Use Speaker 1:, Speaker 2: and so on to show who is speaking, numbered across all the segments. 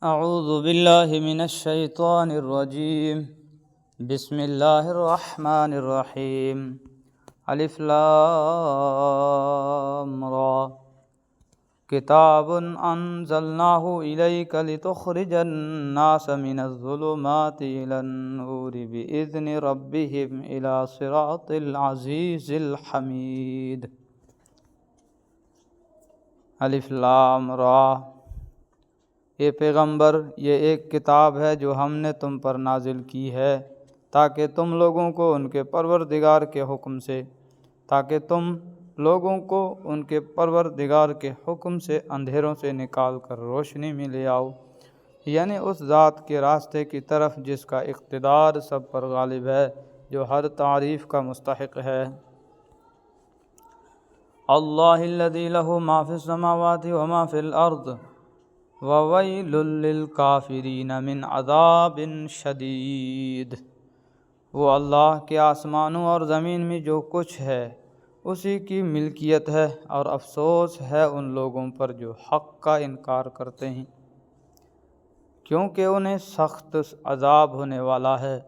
Speaker 1: اعوذ باللہ من الشیطان الرجیم بسم اللہ الرحمن الرحیم الف لام را کتاب انزلناہ الیک لتخرج الناس من الظلمات الی النور بإذن ربهم الی صراط العزیز الحمید۔ الف لام را، اے پیغمبر، یہ ایک کتاب ہے جو ہم نے تم پر نازل کی ہے تاکہ تم لوگوں کو ان کے پروردگار کے حکم سے اندھیروں سے نکال کر روشنی میں لے آؤ، یعنی اس ذات کے راستے کی طرف جس کا اقتدار سب پر غالب ہے، جو ہر تعریف کا مستحق ہے۔ اللہ الذی لہ ما فی السماوات وما فی الارض وَوَيْلٌ لِّلْكَافِرِينَ مِنْ عَذَابٍ شَدِيدٍ۔ وہ اللہ کے آسمانوں اور زمین میں جو کچھ ہے اسی کی ملکیت ہے، اور افسوس ہے ان لوگوں پر جو حق کا انکار کرتے ہیں، کیونکہ انہیں سخت عذاب ہونے والا ہے۔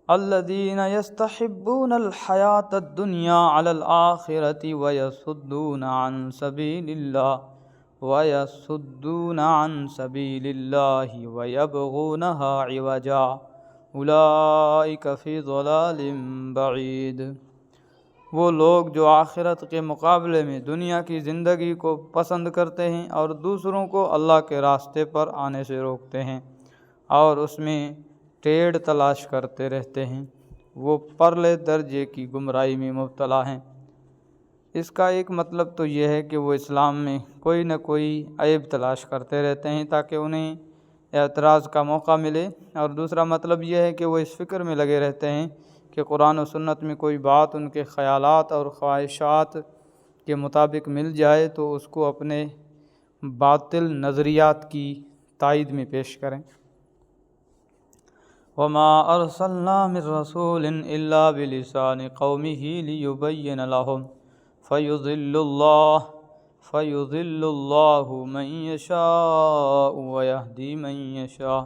Speaker 1: الَّذِينَ يَسْتَحِبُّونَ الْحَيَاةَ الدُّنْيَا عَلَى الْآخِرَةِ وَيَصُدُّونَ عَن سَبِيلِ اللَّهِ وَيَبْغُونَهَا عِوَجًا أُولَئِكَ فِي ضَلَالٍ بَعِيدٍ۔ وہ لوگ جو آخرت کے مقابلے میں دنیا کی زندگی کو پسند کرتے ہیں اور دوسروں کو اللہ کے راستے پر آنے سے روکتے ہیں اور اس میں ٹیڑھ تلاش کرتے رہتے ہیں، وہ پرلے درجے کی گمراہی میں مبتلا ہیں۔ اس کا ایک مطلب تو یہ ہے کہ وہ اسلام میں کوئی نہ کوئی عیب تلاش کرتے رہتے ہیں تاکہ انہیں اعتراض کا موقع ملے، اور دوسرا مطلب یہ ہے کہ وہ اس فکر میں لگے رہتے ہیں کہ قرآن و سنت میں کوئی بات ان کے خیالات اور خواہشات کے مطابق مل جائے تو اس کو اپنے باطل نظریات کی تائید میں پیش کریں۔ وَمَا أَرْسَلْنَا مِن رَّسُولٍ إِلَّا بِلِسَانِ قَوْمِهِ لِيُبَيِّنَ لَهُمْ فَيُضِلُّ اللَّهُ مَن يَشَاءُ وَيَهْدِي مَن يَشَاءُ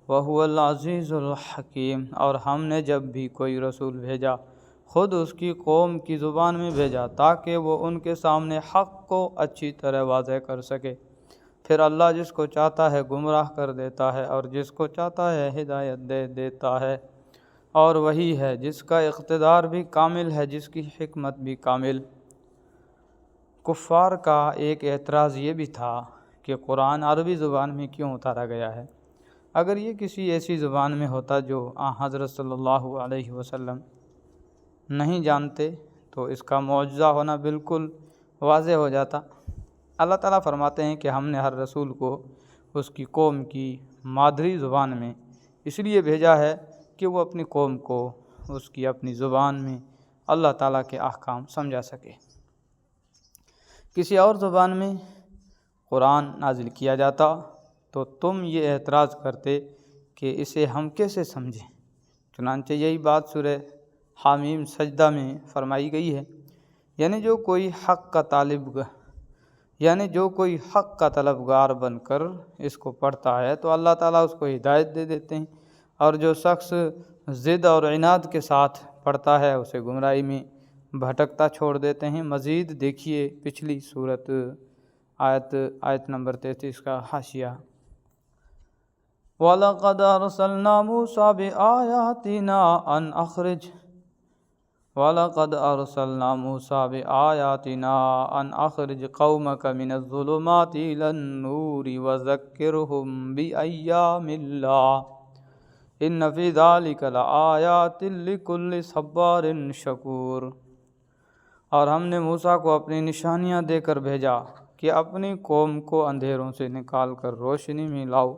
Speaker 1: وَهُوَ الْعَزِيزُ الْحَكِيمُ۔ اور ہم نے جب بھی کوئی رسول بھیجا خود اس کی قوم کی زبان میں بھیجا تاکہ وہ ان کے سامنے حق کو اچھی طرح واضح کر سکے، پھر اللہ جس کو چاہتا ہے گمراہ کر دیتا ہے اور جس کو چاہتا ہے ہدایت دے دیتا ہے، اور وہی ہے جس کا اقتدار بھی کامل ہے، جس کی حکمت بھی کامل۔ کفار کا ایک اعتراض یہ بھی تھا کہ قرآن عربی زبان میں کیوں اتارا گیا ہے؟ اگر یہ کسی ایسی زبان میں ہوتا جو حضرت صلی اللہ علیہ وسلم نہیں جانتے تو اس کا معجزہ ہونا بالکل واضح ہو جاتا۔ اللہ تعالیٰ فرماتے ہیں کہ ہم نے ہر رسول کو اس کی قوم کی مادری زبان میں اس لیے بھیجا ہے کہ وہ اپنی قوم کو اس کی اپنی زبان میں اللہ تعالیٰ کے احکام سمجھا سکے۔ کسی اور زبان میں قرآن نازل کیا جاتا تو تم یہ اعتراض کرتے کہ اسے ہم کیسے سمجھیں؟ چنانچہ یہی بات سورہ حامیم سجدہ میں فرمائی گئی ہے، یعنی جو کوئی حق کا طلبگار بن کر اس کو پڑھتا ہے تو اللہ تعالیٰ اس کو ہدایت دے دیتے ہیں، اور جو شخص ضد اور عناد کے ساتھ پڑھتا ہے اسے گمراہی میں بھٹکتا چھوڑ دیتے ہیں۔ مزید دیکھیے پچھلی صورت آیت نمبر 33 کا حاشیہ۔ وَلَقَدْ أَرْسَلْنَا مُوسَىٰ بِآيَاتِنَا أَنْ أَخْرِجْ قَوْمَكَ مِنَ الظُّلُمَاتِ إِلَى النُّورِ وَذَكِّرْهُم بِأَيَّامِ اللَّهِ إِنَّ فِي ذَلِكَ لَآيَاتٍ لِّكُلِّ صَبَّارٍ شَكُورٍ۔ اور ہم نے موسیٰ کو اپنی نشانیاں دے کر بھیجا کہ اپنی قوم کو اندھیروں سے نکال کر روشنی میں لاؤ،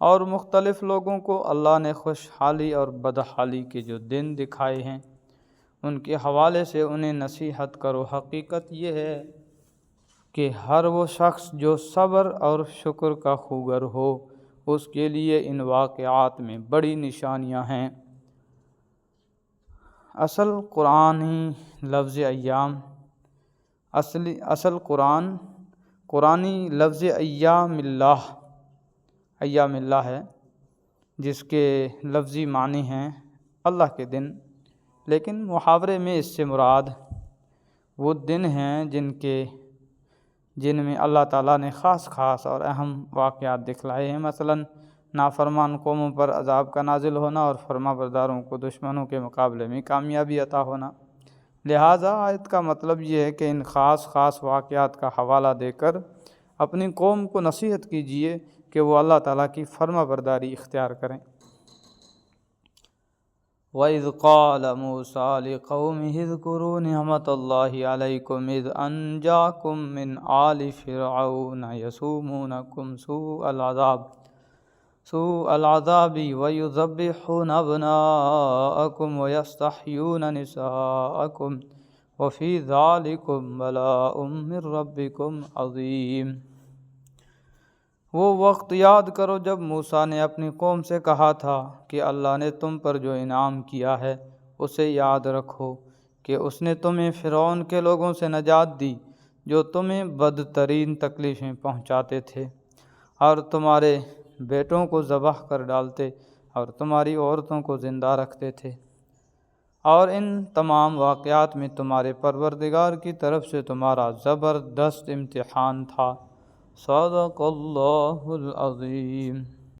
Speaker 1: اور مختلف لوگوں کو اللہ نے خوشحالی اور بدحالی کے جو دن دکھائے ہیں ان کے حوالے سے انہیں نصیحت کرو۔ حقیقت یہ ہے کہ ہر وہ شخص جو صبر اور شکر کا خوگر ہو اس کے لیے ان واقعات میں بڑی نشانیاں ہیں۔ اصل قرآن قرآن قرآنی لفظ ایام اللہ ہے، جس کے لفظی معنی ہیں اللہ کے دن، لیکن محاورے میں اس سے مراد وہ دن ہیں جن میں اللہ تعالیٰ نے خاص اور اہم واقعات دکھلائے ہیں، مثلا نافرمان قوموں پر عذاب کا نازل ہونا اور فرما برداروں کو دشمنوں کے مقابلے میں کامیابی عطا ہونا۔ لہٰذا آیت کا مطلب یہ ہے کہ ان خاص واقعات کا حوالہ دے کر اپنی قوم کو نصیحت کیجیے کہ وہ اللہ تعالیٰ کی فرما برداری اختیار کریں۔ وَإِذْ قَالَ مُوسَىٰ لِقَوْمِهِ اذْكُرُوا نِعْمَةَ اللَّهِ عَلَيْكُمْ إِذْ أَنْجَاكُمْ مِنْ آلِ فِرْعَوْنَ يَسُومُونَكُمْ سوء العذاب وَيُذَبِّحُونَ أَبْنَاءَكُمْ وَيَسْتَحْيُونَ نِسَاءَكُمْ وَفِي ذَلِكُمْ بَلَاءٌ مِّن رَّبِّكُمْ عَظِيمٌ۔ وہ وقت یاد کرو جب موسیٰ نے اپنی قوم سے کہا تھا کہ اللہ نے تم پر جو انعام کیا ہے اسے یاد رکھو کہ اس نے تمہیں فرعون کے لوگوں سے نجات دی جو تمہیں بدترین تکلیفیں پہنچاتے تھے اور تمہارے بیٹوں کو ذبح کر ڈالتے اور تمہاری عورتوں کو زندہ رکھتے تھے، اور ان تمام واقعات میں تمہارے پروردگار کی طرف سے تمہارا زبردست امتحان تھا۔ صدق اللہ العظیم۔